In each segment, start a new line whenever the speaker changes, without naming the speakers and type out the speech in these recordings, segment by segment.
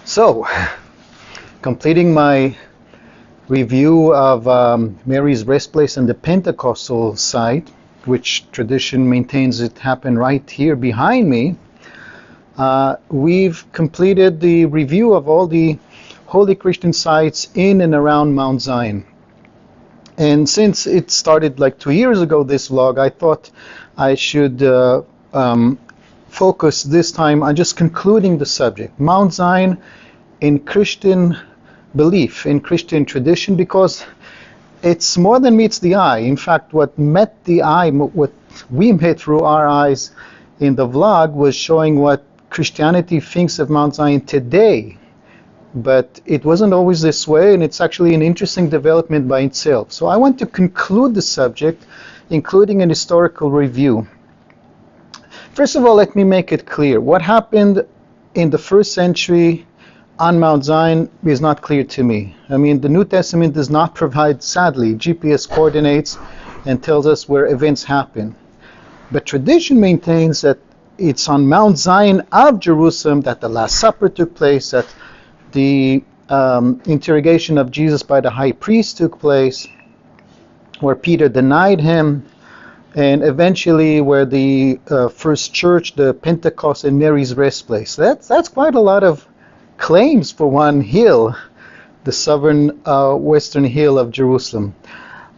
So, completing my review of Mary's rest place and the Pentecostal site, which tradition maintains it happened right here behind me, we've completed the review of all the holy Christian sites in and around Mount Zion. And since it started like 2 years ago, this vlog, I thought I should focus this time on just concluding the subject. Mount Zion in Christian belief, in Christian tradition, because it's more than meets the eye. In fact, what met the eye, what we met through our eyes in the vlog, was showing what Christianity thinks of Mount Zion today. But it wasn't always this way, and it's actually an interesting development by itself. So I want to conclude the subject, including an historical review. First of all, let me make it clear. What happened in the first century on Mount Zion is not clear to me. I mean, the New Testament does not provide, sadly, GPS coordinates and tells us where events happen. But tradition maintains that it's on Mount Zion of Jerusalem that the Last Supper took place, that the interrogation of Jesus by the high priest took place, where Peter denied him, and eventually where the first church, the Pentecost and Mary's rest place. That's quite a lot of claims for one hill, the southern western hill of Jerusalem.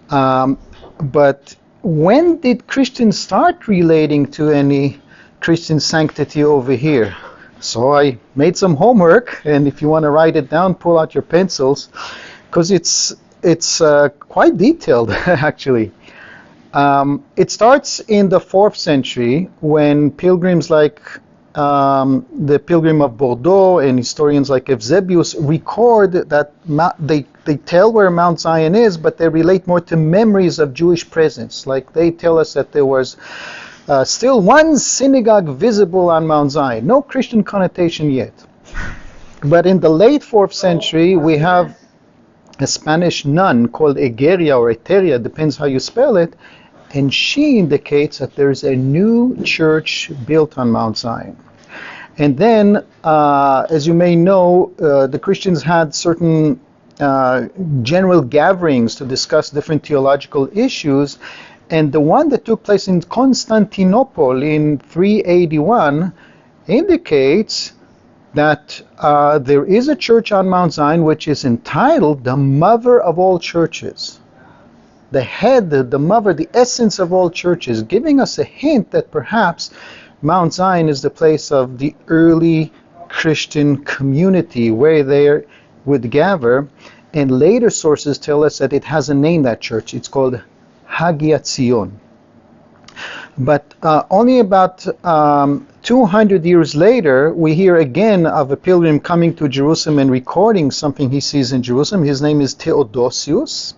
But when did Christians start relating to any Christian sanctity over here? So I made some homework, and if you want to write it down, pull out your pencils, because it's quite detailed actually. It starts in the 4th century when pilgrims like the Pilgrim of Bordeaux and historians like Eusebius record that they tell where Mount Zion is, but they relate more to memories of Jewish presence. Like they tell us that there was still one synagogue visible on Mount Zion. No Christian connotation yet. But in the late 4th century, we have a Spanish nun called Egeria or Eteria, depends how you spell it, and she indicates that there's a new church built on Mount Zion. And then, as you may know, the Christians had certain general gatherings to discuss different theological issues, and the one that took place in Constantinople in 381 indicates that there is a church on Mount Zion which is entitled the Mother of all Churches. The head, the mother, the essence of all churches, giving us a hint that perhaps Mount Zion is the place of the early Christian community where they would gather. And later sources tell us that it has a name, that church. It's called Hagia Zion. But only about 200 years later, we hear again of a pilgrim coming to Jerusalem and recording something he sees in Jerusalem. His name is Theodosius.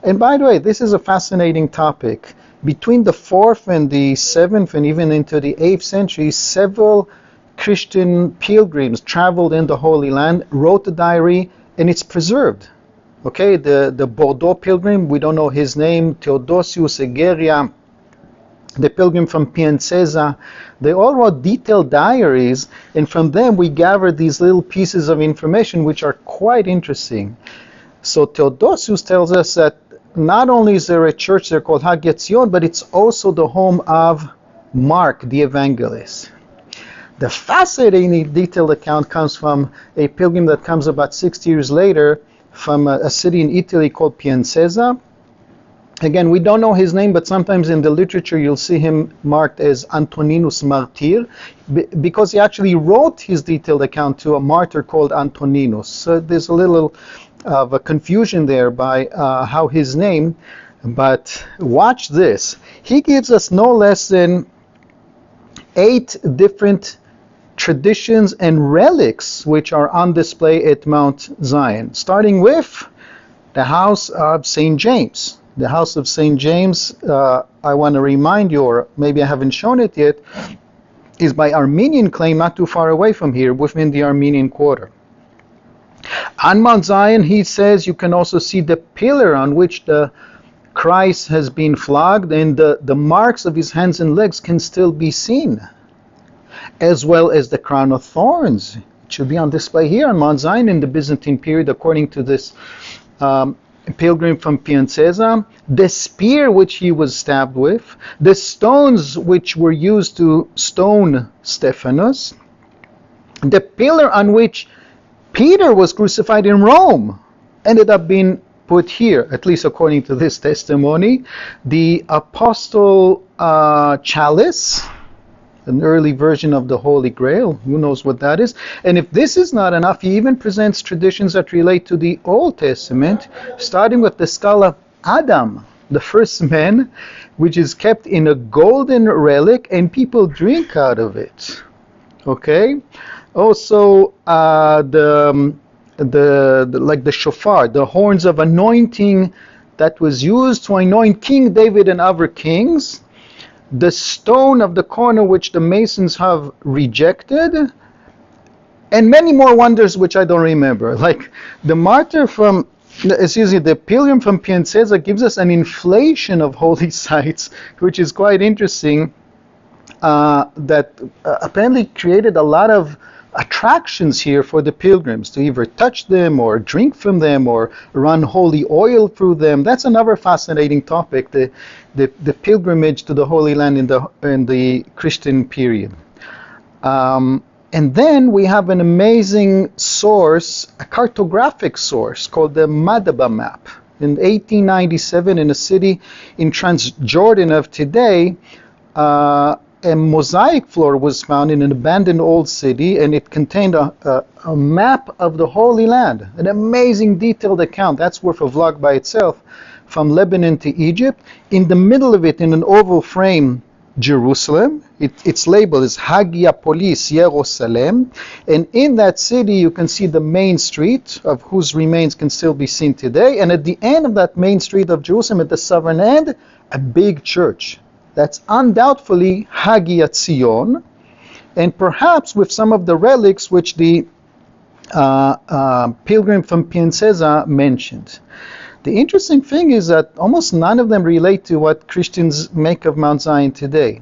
And by the way, this is a fascinating topic. Between the 4th and the 7th and even into the 8th century, several Christian pilgrims traveled in the Holy Land, wrote a diary, and it's preserved. Okay, the Bordeaux pilgrim, we don't know his name, Theodosius, Egeria, the pilgrim from Piacenza, they all wrote detailed diaries, and from them we gather these little pieces of information which are quite interesting. So Theodosius tells us that not only is there a church there called Hagia Zion, but it's also the home of Mark the Evangelist. The fascinating detailed account comes from a pilgrim that comes about 60 years later from a city in Italy called Piacenza. Again, we don't know his name, but sometimes in the literature you'll see him marked as Antoninus Martyr, because he actually wrote his detailed account to a martyr called Antoninus. So there's a little of a confusion there by how his name, but watch this. He gives us no less than 8 different traditions and relics which are on display at Mount Zion, starting with the house of St. James. The house of St. James, I want to remind you, or maybe I haven't shown it yet, is by Armenian claim not too far away from here, within the Armenian quarter. On Mount Zion, he says, you can also see the pillar on which the Christ has been flogged, and the marks of his hands and legs can still be seen, as well as the crown of thorns should be on display here on Mount Zion in the Byzantine period, according to this pilgrim from Piacenza, the spear which he was stabbed with, the stones which were used to stone Stephanus, the pillar on which Peter was crucified in Rome ended up being put here, at least according to this testimony. The apostle chalice, an early version of the Holy Grail, who knows what that is. And if this is not enough, he even presents traditions that relate to the Old Testament, starting with the skull of Adam, the first man, which is kept in a golden relic, and people drink out of it. Okay? Also, like the shofar, the horns of anointing that was used to anoint King David and other kings, the stone of the corner which the Masons have rejected, and many more wonders which I don't remember. Like the the pilgrim from Piacenza gives us an inflation of holy sites, which is quite interesting, that apparently created a lot of attractions here for the pilgrims to either touch them or drink from them or run holy oil through them. That's another fascinating topic, the pilgrimage to the Holy Land in the Christian period. And then we have an amazing source, a cartographic source called the Madaba map. In 1897, in a city in Transjordan of today, a mosaic floor was found in an abandoned old city, and it contained a map of the Holy Land, an amazing detailed account. That's worth a vlog by itself, from Lebanon to Egypt. In the middle of it, in an oval frame, Jerusalem. Its label is Hagia Polis Jerusalem, and in that city you can see the main street, of whose remains can still be seen today, and at the end of that main street of Jerusalem, at the southern end, a big church. That's undoubtedly Hagia Zion, and perhaps with some of the relics which the pilgrim from Piacenza mentioned. The interesting thing is that almost none of them relate to what Christians make of Mount Zion today.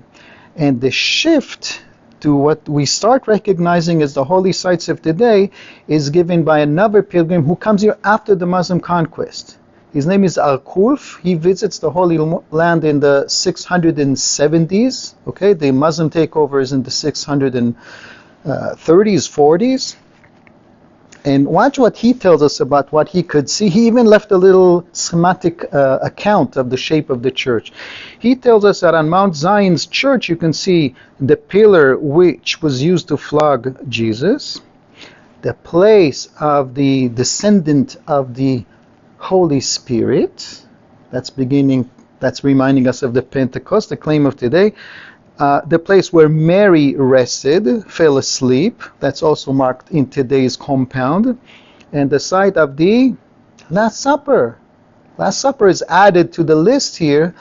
And the shift to what we start recognizing as the holy sites of today is given by another pilgrim who comes here after the Muslim conquest. His name is Al-Kulf. He visits the Holy Land in the 670s. Okay, the Muslim takeover is in the 630s, 40s. And watch what he tells us about what he could see. He even left a little schematic account of the shape of the church. He tells us that on Mount Zion's church you can see the pillar which was used to flog Jesus, the place of the descendant of the Holy Spirit, that's reminding us of the Pentecost, the claim of today. The place where Mary rested, fell asleep, that's also marked in today's compound. And the site of the Last Supper. Last Supper is added to the list here,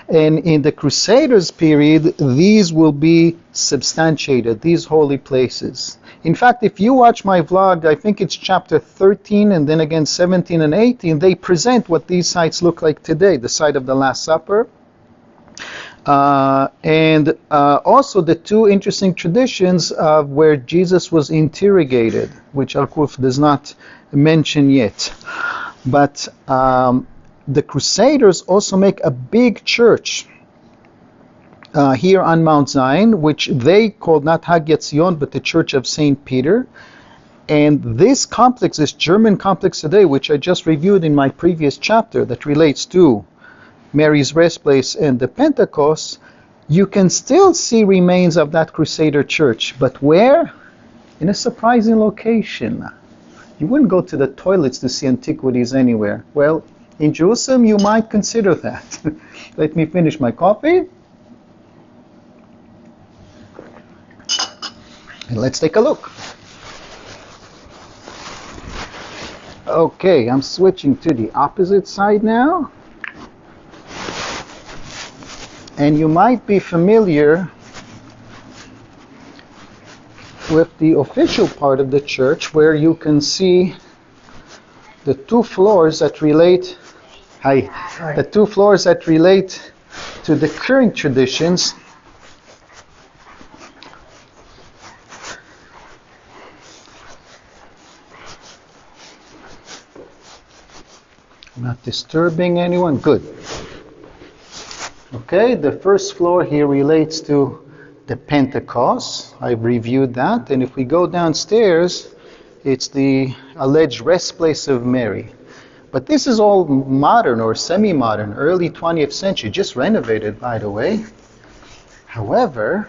and in the Crusaders period, these will be substantiated, these holy places. In fact, if you watch my vlog, I think it's chapter 13 and then again 17 and 18, they present what these sites look like today, the site of the Last Supper. And also the two interesting traditions of where Jesus was interrogated, which Al-Kulf does not mention yet. But the Crusaders also make a big church here on Mount Zion, which they called not Hagia Zion, but the Church of St. Peter. And this complex, this German complex today, which I just reviewed in my previous chapter that relates to Mary's rest place and the Pentecost, you can still see remains of that Crusader church. But where? In a surprising location. You wouldn't go to the toilets to see antiquities anywhere. Well, in Jerusalem, you might consider that. Let me finish my coffee. And let's take a look. Okay, I'm switching to the opposite side now. And you might be familiar with the official part of the church, where you can see the two floors that relate the two floors that relate to the current traditions. Not disturbing anyone? Good. Okay, the first floor here relates to the Pentecost. I've reviewed that. And if we go downstairs, it's the alleged rest place of Mary. But this is all modern or semi-modern, early 20th century, just renovated, by the way. However,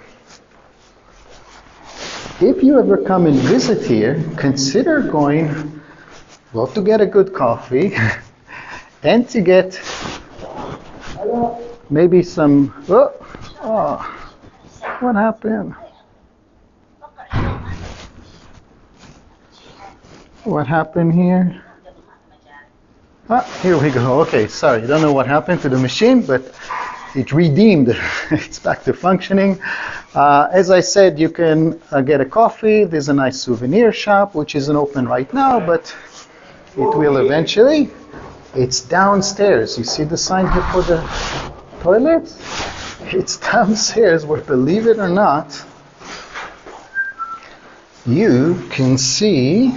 if you ever come and visit here, consider going, well, to get a good coffee and to get maybe some, what happened? What happened here? Here we go. Okay, sorry, I don't know what happened to the machine, but it redeemed. It's back to functioning. As I said, you can get a coffee. There's a nice souvenir shop, which isn't open right now, but it will eventually. It's downstairs. You see the sign here for the toilets? It's downstairs where, believe it or not, you can see...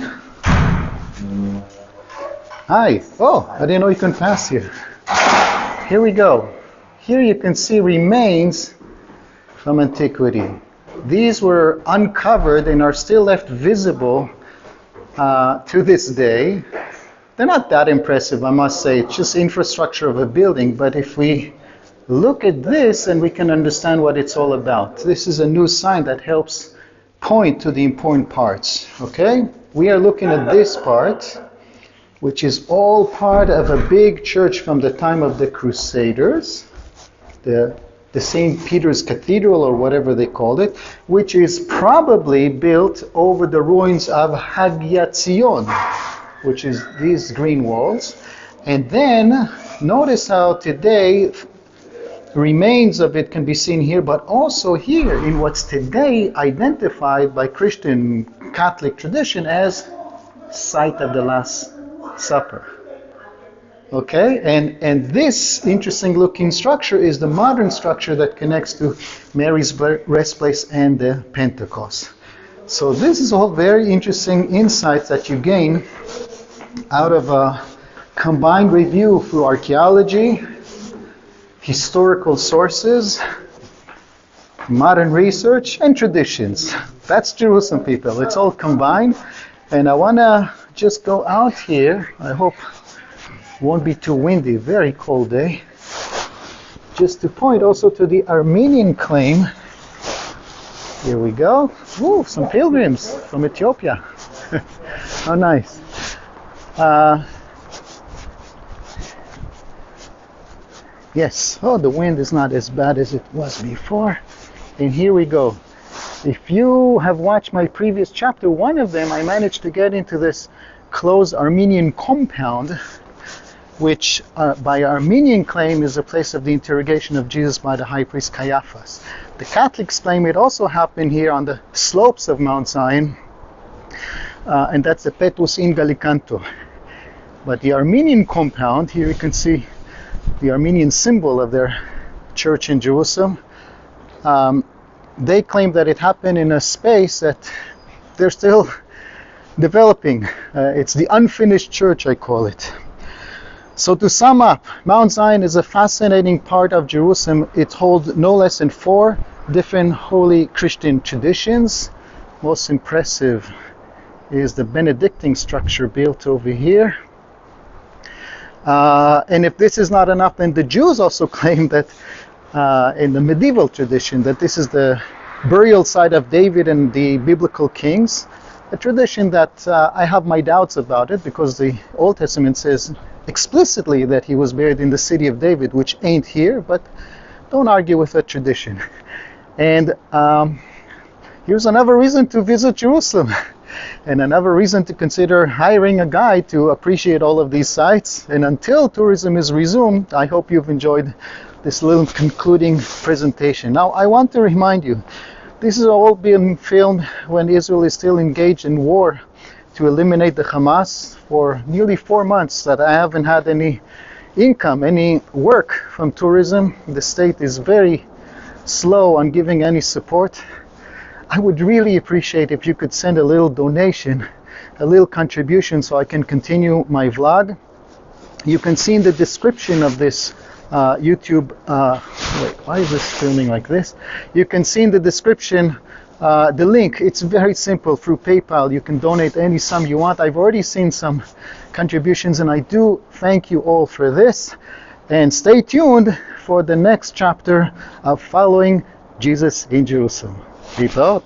Hi. Oh, I didn't know you can pass here. Here we go. Here you can see remains from antiquity. These were uncovered and are still left visible to this day. They're not that impressive, I must say. It's just infrastructure of a building. But if we look at this, and we can understand what it's all about. This is a new sign that helps point to the important parts. Okay? We are looking at this part, which is all part of a big church from the time of the Crusaders, the St. Peter's Cathedral, or whatever they called it, which is probably built over the ruins of Hagia Tzion, which is these green walls. And then, notice how today remains of it can be seen here, but also here in what's today identified by Christian Catholic tradition as site of the Last Supper. Okay, and this interesting looking structure is the modern structure that connects to Mary's rest place and the Pentecost. So this is all very interesting insights that you gain out of a combined review through archaeology, historical sources, modern research, and traditions. That's Jerusalem, people. It's all combined. And I want to just go out here. I hope it won't be too windy. Very cold day. Just to point also to the Armenian claim. Here we go. Ooh, some pilgrims from Ethiopia. How nice. Yes. Oh, the wind is not as bad as it was before. And here we go. If you have watched my previous chapter, one of them, I managed to get into this closed Armenian compound, which by Armenian claim is a place of the interrogation of Jesus by the high priest Caiaphas. The Catholics claim it also happened here on the slopes of Mount Zion, and that's the Petrus in Gallicanto. But the Armenian compound, here you can see the Armenian symbol of their church in Jerusalem. They claim that it happened in a space that they're still developing. It's the unfinished church, I call it. So to sum up, Mount Zion is a fascinating part of Jerusalem. It holds no less than 4 different holy Christian traditions. Most impressive is the Benedictine structure built over here. And if this is not enough, then the Jews also claim that in the medieval tradition, that this is the burial site of David and the biblical kings, a tradition that I have my doubts about it, because the Old Testament says explicitly that he was buried in the city of David, which ain't here, but don't argue with that tradition. And here's another reason to visit Jerusalem, and another reason to consider hiring a guide to appreciate all of these sites. And until tourism is resumed, I hope you've enjoyed this little concluding presentation. Now, I want to remind you, this is all being filmed when Israel is still engaged in war to eliminate the Hamas for nearly 4 months that I haven't had any income, any work from tourism. The state is very slow on giving any support. I would really appreciate if you could send a little donation, a little contribution, so I can continue my vlog. You can see in the description of this YouTube, wait, why is this filming like this? You can see in the description the link. It's very simple. Through PayPal, you can donate any sum you want. I've already seen some contributions, and I do thank you all for this. And stay tuned for the next chapter of Following Jesus in Jerusalem. Peace out.